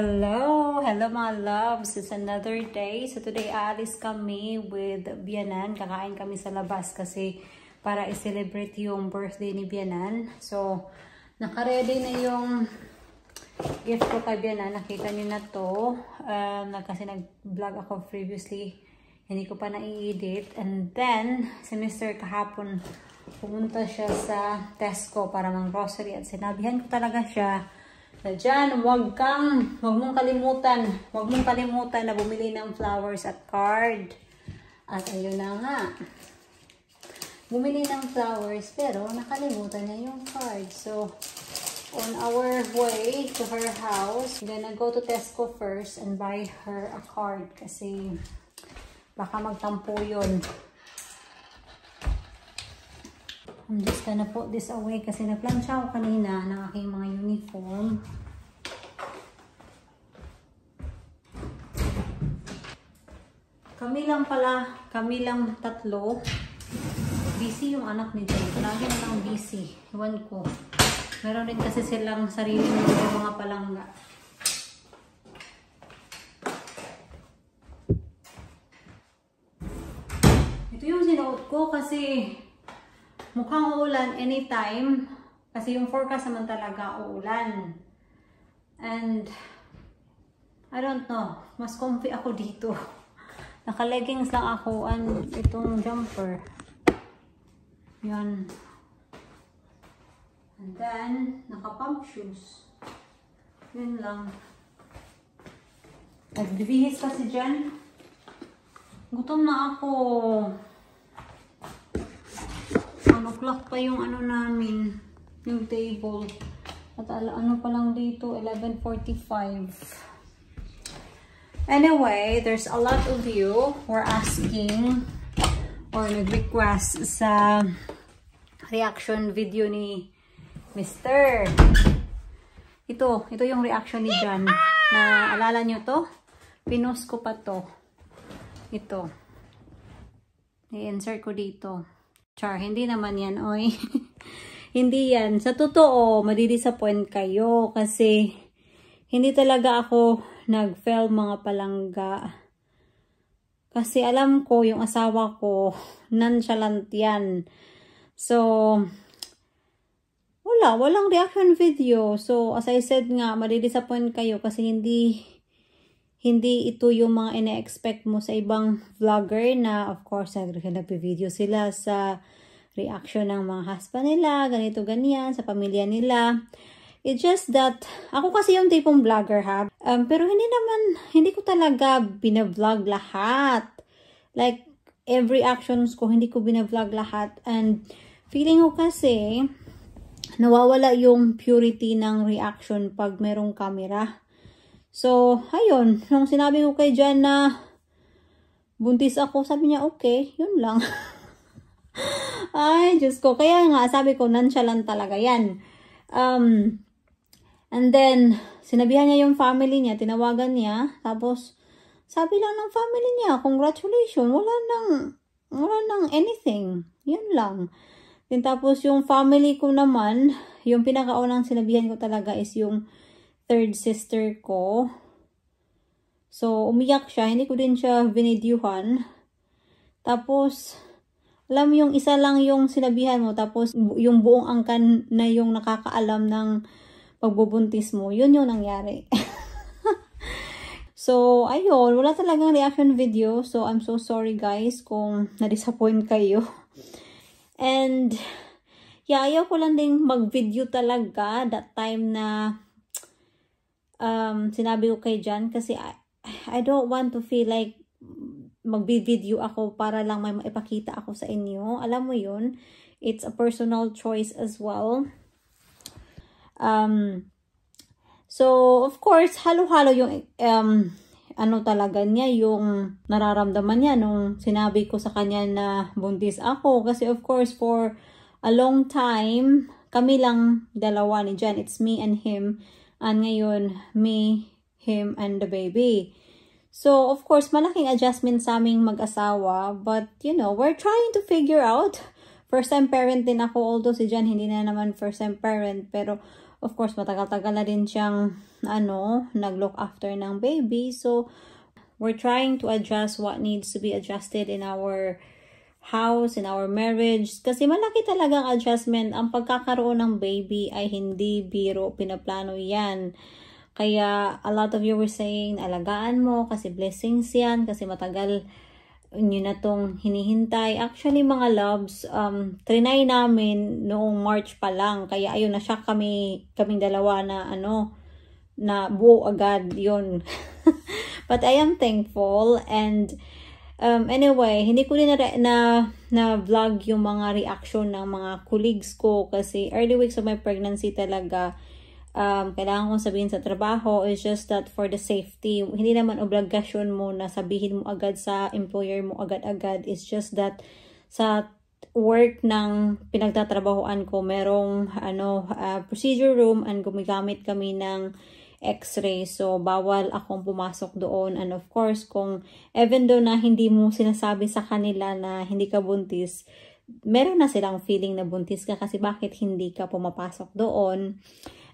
Hello! Hello mga loves! It's another day. So today aalis kami with Bianan. Kakain kami sa labas kasi para i-celebrate yung birthday ni Bianan. So naka-ready na yung gift ko kay Bianan. Nakita niyo na to. Kasi nag-vlog ako previously. Hindi ko pa na-i-edit. And then, si Mr. kahapon pumunta siya sa Tesco para mang-grocery. At sinabihan ko talaga siya na dyan, huwag mong kalimutan na bumili ng flowers at card. At ayun na nga. Bumili ng flowers pero nakalimutan niya yung card. So, on our way to her house, I'm gonna go to Tesco first and buy her a card kasi baka magtampo yun. I'm just gonna put this away kasi nagplansya ako kanina ng aking mga uniform. Kami lang tatlo. Busy yung anak ni Jen. Lagi na lang busy. Iwan ko. Meron din kasi silang sarili ng mga palangga. Ito yung sinuot ko kasi mukhang uulan anytime. Kasi yung forecast naman talaga uulan. And I don't know. Mas comfy ako dito. Naka-leggings lang ako and itong jumper. Yan. And then, naka-pump shoes. Yun lang. Nagbibihis kasi dyan. Gutom na ako. 1 o'clock pa yung ano namin. Yung table. At ano pa lang dito, 11:45. Anyway, there's a lot of you who are asking or nag-request sa reaction video ni Mr. Ito yung reaction ni Jan. Na alala nyo to? Pinost ko pa to. Ito. I-insert ko dito. Char, hindi naman yan, oy. Hindi yan. Sa totoo, madidisappoint kayo kasi hindi talaga ako nag-fail mga palangga. Kasi alam ko, yung asawa ko, nonchalant yan. So, walang reaction video. So, as I said nga, madidisappoint kayo kasi hindi ito yung mga ina-expect mo sa ibang vlogger na, of course, nag-video sila sa reaction ng mga husband nila, ganito, ganyan, sa pamilya nila. It's just that, ako kasi yung tipong vlogger ha. Pero hindi ko talaga binavlog lahat. Like, every actions ko, hindi ko binavlog lahat. And, feeling ko kasi, nawawala yung purity ng reaction pag merong camera. So, ayun. Nung sinabi ko kay Jan na buntis ako, sabi niya, okay, yun lang. Ay, Diyos ko. Kaya nga, sabi ko, nonchalant talaga yan. And then, sinabihan niya yung family niya, tinawagan niya, tapos, sabi lang ng family niya, congratulations, wala nang anything. Yun lang. Then, tapos yung family ko naman, yung pinakaunang sinabihan ko talaga is yung third sister ko. So, umiyak siya, hindi ko din siya vinidyuhan. Tapos, alam mo yung isa lang yung sinabihan mo, tapos yung buong angkan na yung nakakaalam ng pagbubuntis mo, yun yung nangyari. So, ayun, wala talagang reaction video. So, I'm so sorry guys kung na-disappoint kayo. And, yeah, ayaw ko lang ding mag-video talaga that time na sinabi ko kay Jan kasi I don't want to feel like mag-video ako para lang may maipakita ako sa inyo. Alam mo yun, it's a personal choice as well. So, of course, halo-halo yung ano talaga niya, yung nararamdaman niya nung sinabi ko sa kanya na buntis ako. Kasi of course, for a long time, kami lang dalawa ni Jan. It's me and him. And ngayon, me, him, and the baby. So, of course, malaking adjustment sa aming mag-asawa. But, you know, we're trying to figure out. First-time parent din ako. Although si Jan hindi na naman first-time parent. Pero, of course, matagal-tagal na din siyang, nag-look after ng baby. So, we're trying to adjust what needs to be adjusted in our house, in our marriage. Kasi malaki talagang adjustment. Ang pagkakaroon ng baby ay hindi biro, pinaplano yan. Kaya, a lot of you were saying, alagaan mo kasi blessings yan, kasi matagal yun na tong hinihintay. Actually, mga loves, trinay namin noong March pa lang. Kaya, ayun, na-shock kaming dalawa na, na buo agad yun. But I am thankful and anyway, hindi ko din na vlog yung mga reaction ng mga colleagues ko kasi early weeks of my pregnancy talaga kailangan kong sabihin sa trabaho is just that for the safety. Hindi naman obligasyon mo na sabihin mo agad sa employer mo agad-agad. It's just that sa work ng pinagtatrabahoan ko, merong procedure room and gumigamit kami ng X-ray. So, bawal akong pumasok doon. And of course, kung even though na hindi mo sinasabi sa kanila na hindi ka buntis, meron na silang feeling na buntis ka kasi bakit hindi ka pumapasok doon.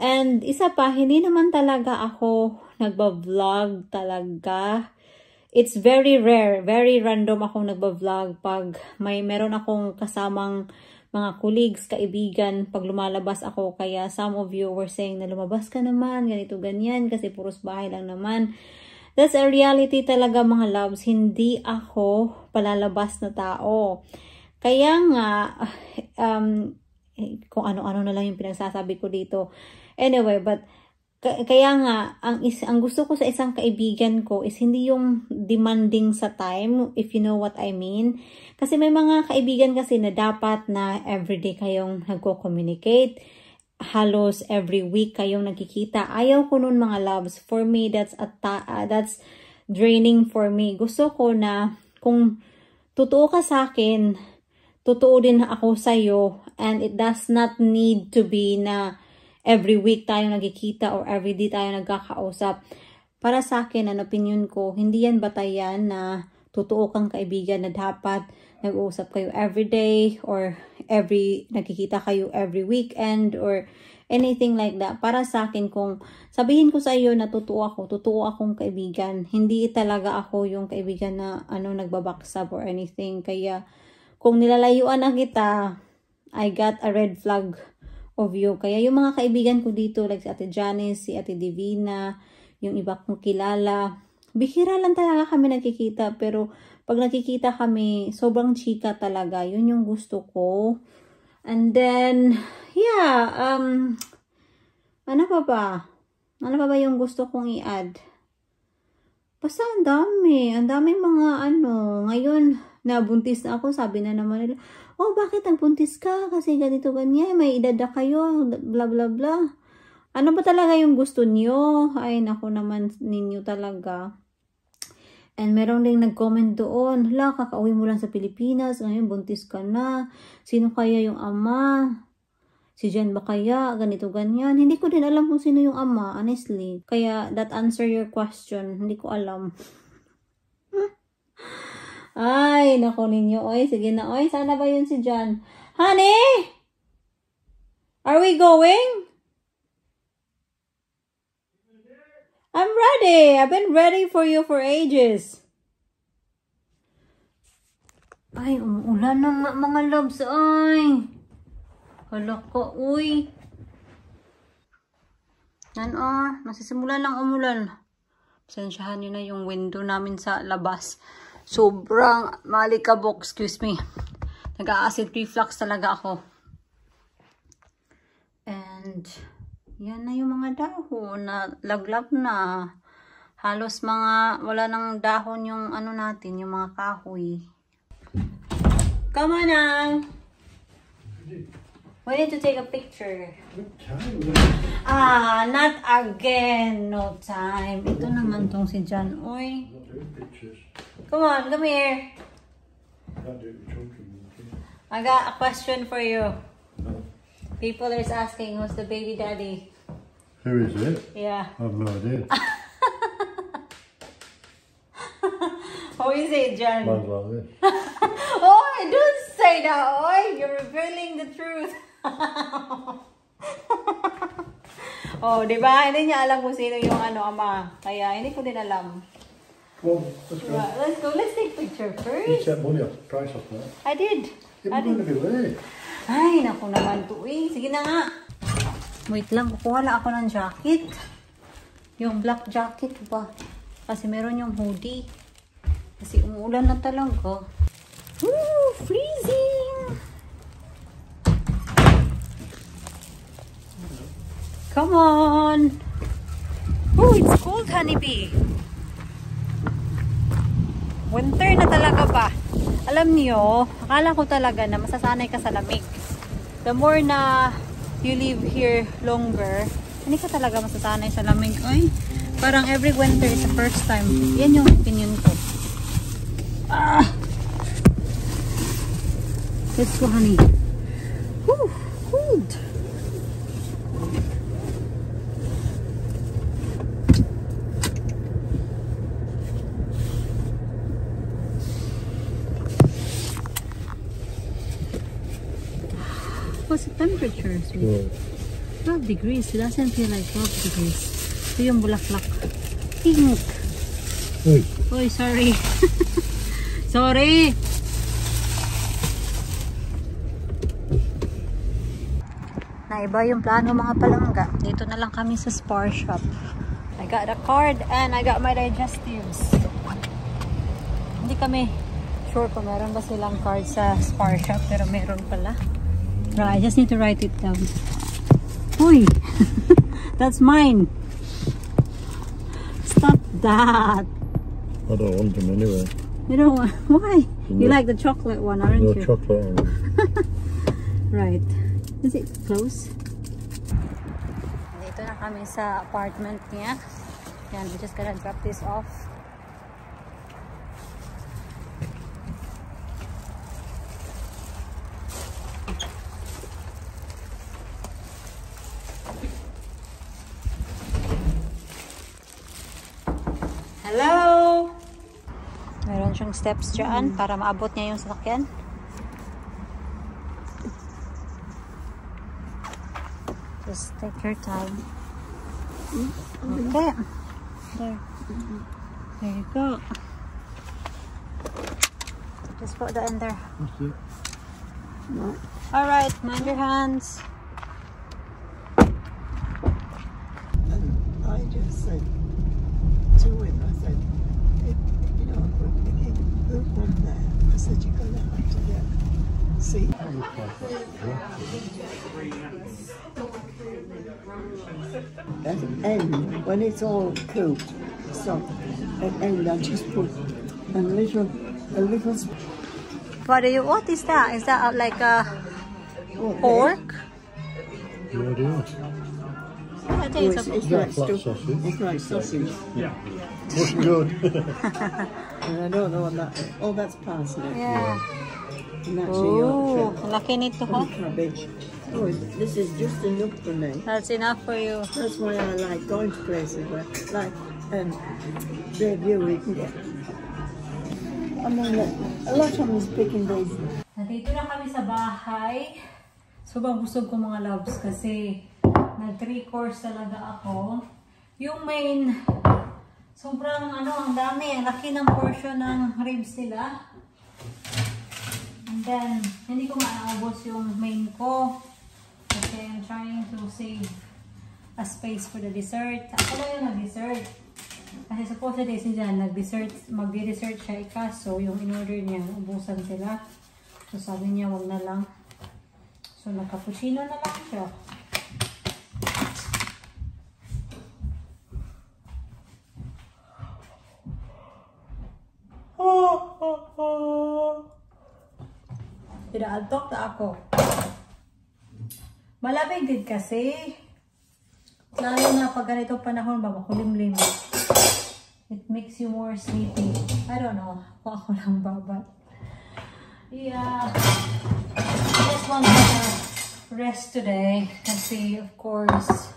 And isa pa, hindi naman talaga ako nagba-vlog talaga. It's very rare, very random akong nagba-vlog pag meron akong kasamang mga colleagues, kaibigan, pag lumalabas ako. Kaya some of you were saying na lumabas ka naman, ganito, ganyan, kasi puros bahay lang naman. That's a reality talaga mga loves. Hindi ako palalabas na tao. Kaya nga, kung ano-ano na lang yung pinagsasabi ko dito. Anyway, but kaya nga, ang gusto ko sa isang kaibigan ko is hindi yung demanding sa time, if you know what I mean. Kasi may mga kaibigan kasi na dapat na everyday kayong nagko-communicate. Halos every week kayong nagkikita. Ayaw ko nun mga loves. For me, that's draining for me. Gusto ko na kung totoo ka sa akin, totoo din ako sa'yo. And it does not need to be na every week tayo nagkikita or every day tayo nagkakausap. Para sa akin, ang opinion ko, hindi yan batayan na totoo kang kaibigan na dapat nag-uusap kayo every day or nagkikita kayo every weekend or anything like that. Para sa akin, kung sabihin ko sa iyo na totoo akong kaibigan, hindi talaga ako yung kaibigan na nagbabackstab or anything. Kaya kung nilalayuan na kita, I got a red flag of you. Kaya yung mga kaibigan ko dito, like si Ate Janice, si Ate Divina, yung iba kong kilala, bihira lang talaga kami nagkikita. Pero pag nakikita kami, sobrang chika talaga. Yun yung gusto ko. And then, yeah, ano pa ba? Ano pa ba yung gusto kong i-add? Basta ang dami. Ang daming mga ngayon, nabuntis na ako, sabi na naman nila, oh, bakit nagbuntis ka? Kasi ganito, ganyan, may edad na kayo, bla bla bla. Ano ba talaga yung gusto niyo? Ay, naku naman ninyo talaga. And meron ding nag-comment doon, hala, kakauwi mo lang sa Pilipinas, ngayon buntis ka na. Sino kaya yung ama? Si Jen ba kaya? Ganito, ganyan. Hindi ko din alam kung sino yung ama, honestly. Kaya, that answer your question, hindi ko alam. Ay, naku ninyo. Oy, sige na. Oy, sana ba yun si John? Honey! Are we going? I'm ready. I've been ready for you for ages. Ay, umuulan na nga mga loves. Ay. Hala ko, uy. Yan nasisimula lang umulan. Pasensyahan nyo na yung window namin sa labas. Sobrang malikabok, excuse me. Nag-acid reflux talaga ako. And, yan na yung mga dahon na laglag na. Halos wala nang dahon yung natin, yung mga kahoy. Come on now. We need to take a picture. Not again. No time. Ito naman tong si John. Oy. Come on, come here. I got a question for you. People are asking who's the baby daddy. Who is it? Yeah. I have no idea. Who is it, John? Mine's like this. Oh, don't say that. Oh, you're revealing the truth. Oh, di ba? Hindi niya alam kung sino yung ama. Kaya hindi ko din alam. Come on, let's go. Right, let's go. Let's take picture You first. set money off the price off that. I did. Yeah, I we're going did. to be late. Ay, naku naman to eh. Sige na nga. Wait lang, kukuha lang ako ng jacket. Yung black jacket ba? Kasi meron yung hoodie. Kasi umuulan na talaga. Woo! Freezing! Come on! Oh, it's cold, honeybee. Winter na talaga ba? Alam niyo, akala ko talaga na masasanay ka sa lamig. The more na you live here longer, hindi ka talaga masasanay sa lamig. Ay, parang every winter is the first time. Yan yung opinion ko. Ah! Let's go, honey. Whew, cold. What's the temperature? 12 degrees. It doesn't feel like 12 degrees. Ito yung bulaklak. Pink. Hey. Oy, sorry. Sorry. Naiba yung plano mga palangga. Dito na lang kami sa Spar shop. I got a card and I got my digestives. Hindi kami sure kung meron ba silang card sa Spar shop, pero meron pala. Right, I just need to write it down. Uy! That's mine! Stop that! I don't want them anyway. You don't want... Why? You like the chocolate one, aren't No you? chocolate on them. Right. Is it close? Dito na kami sa apartment niya. Yan, we're just gonna drop this off. Hello! Meron siyang steps dyan para maabot niya yung sasakyan. Just take your time. Okay. There. There you go. Just put that in there. That's it. Alright, mind your hands. And I just said to him, I said, you know, who from there? I said, you're going to have to get a seat. At the end, when it's all cooked, so at the end I just put a little What is that? Is that like a pork? Yeah, it is. I think it's a it's Yeah, like flat stuff. sausage. It's like sausage. Looks good. And I don't know what that is. Oh, that's parsnip. Yeah. And that's a Oh, Yorkshire. laki nito ho. And cabbage. Oh, this is just enough for me. That's enough for you. That's why I like going to places where, like, Bayview, we can get. I mean, a lot of them is picking these. Nandito na kami sa bahay. Sobrang busog ko mga loves kasi nag 3 course talaga ako. Yung main, sobrang ang dami. Ang laki ng portion ng ribs nila. And then, hindi ko maubos yung main ko. Kasi I'm trying to save a space for the dessert. Ako lang yung nag-dessert. Kasi supposedly si Jan, magdi-dessert siya ikaso yung in-order niya, ubusan sila. So sabi niya, wag na lang. So nagka-cappuccino na lang siya. Pinaantok na ako. Malamig din kasi. Lalo na pag ganitong panahon ba, makulimlim. It makes you more sleepy. I don't know. Ako lang ba, but yeah. I just want to rest today. Kasi, of course,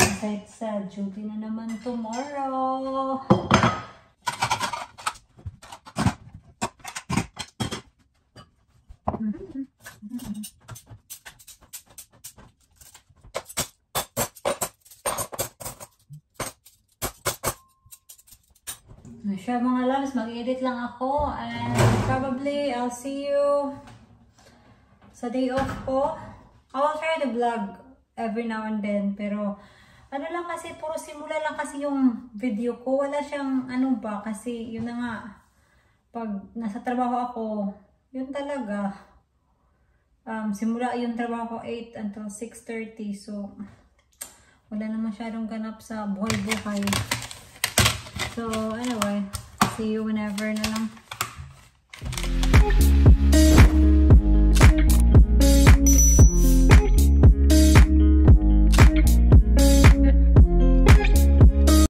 as I said, duty na naman tomorrow. siya mga loves, mag-edit lang ako and probably I'll see you sa day off ko. I will try to vlog every now and then, pero ano lang kasi, puro simula lang kasi yung video ko. Wala siyang ano ba, kasi yun na nga, pag nasa trabaho ako, yun talaga. Simula yung trabaho ko 8 until 6:30, so wala na masyadong ganap sa buhay-buhay. So anyway, see you whenever na lang.